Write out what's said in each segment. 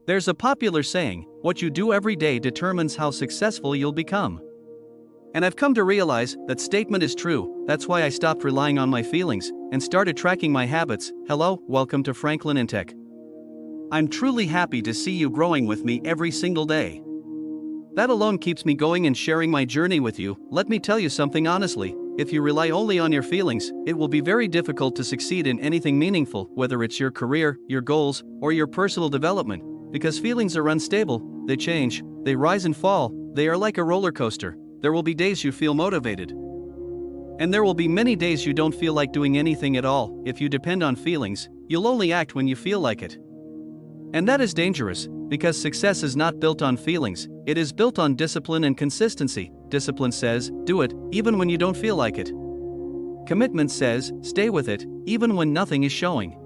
There's a popular saying, what you do every day determines how successful you'll become. And I've come to realize that statement is true. That's why I stopped relying on my feelings and started tracking my habits. Hello, welcome to Franklin in Tech. I'm truly happy to see you growing with me every single day. That alone keeps me going and sharing my journey with you. Let me tell you something honestly. If you rely only on your feelings, it will be very difficult to succeed in anything meaningful, whether it's your career, your goals, or your personal development. Because feelings are unstable, they change, they rise and fall, they are like a roller coaster. There will be days you feel motivated. And there will be many days you don't feel like doing anything at all. If you depend on feelings, you'll only act when you feel like it. And that is dangerous, because success is not built on feelings, it is built on discipline and consistency. Discipline says, do it, even when you don't feel like it. Commitment says, stay with it, even when nothing is showing.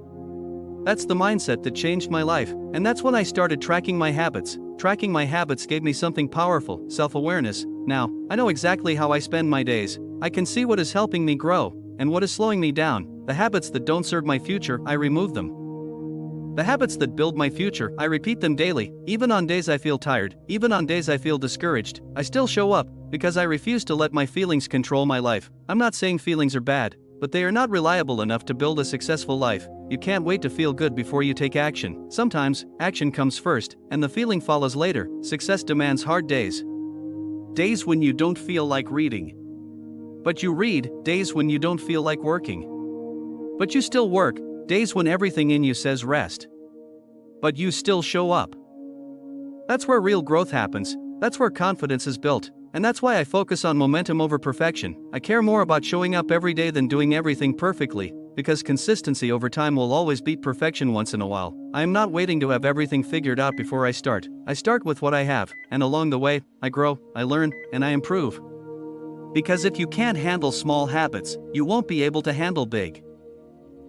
That's the mindset that changed my life, and that's when I started tracking my habits. Tracking my habits gave me something powerful, self-awareness. Now, I know exactly how I spend my days. I can see what is helping me grow, and what is slowing me down. The habits that don't serve my future, I remove them. The habits that build my future, I repeat them daily. Even on days I feel tired, even on days I feel discouraged, I still show up, because I refuse to let my feelings control my life. I'm not saying feelings are bad, but they are not reliable enough to build a successful life. You can't wait to feel good before you take action. Sometimes, action comes first, and the feeling follows later. Success demands hard days. Days when you don't feel like reading. But you read. Days when you don't feel like working. But you still work. Days when everything in you says rest. But you still show up. That's where real growth happens. That's where confidence is built. And that's why I focus on momentum over perfection. I care more about showing up every day than doing everything perfectly, because consistency over time will always beat perfection once in a while. I am not waiting to have everything figured out before I start. I start with what I have, and along the way, I grow, I learn, and I improve. Because if you can't handle small habits, you won't be able to handle big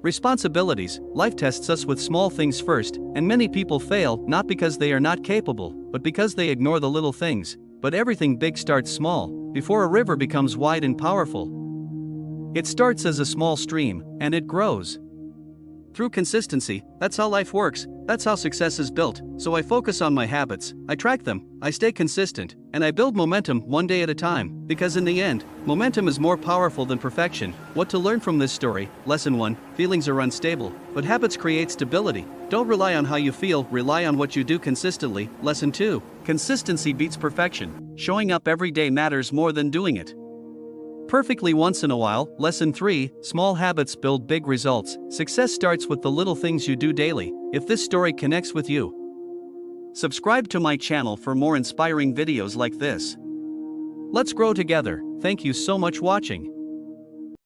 responsibilities. Life tests us with small things first, and many people fail not because they are not capable, but because they ignore the little things. But everything big starts small. Before a river becomes wide and powerful, it starts as a small stream, and it grows. Through consistency, that's how life works, that's how success is built. So I focus on my habits, I track them, I stay consistent, and I build momentum one day at a time. Because in the end, momentum is more powerful than perfection. What to learn from this story? Lesson 1, feelings are unstable, but habits create stability. Don't rely on how you feel, rely on what you do consistently. Lesson 2, consistency beats perfection. Showing up every day matters more than doing it perfectly once in a while. Lesson 3, small habits build big results. Success starts with the little things you do daily. If this story connects with you, subscribe to my channel for more inspiring videos like this. Let's grow together. Thank you so much for watching.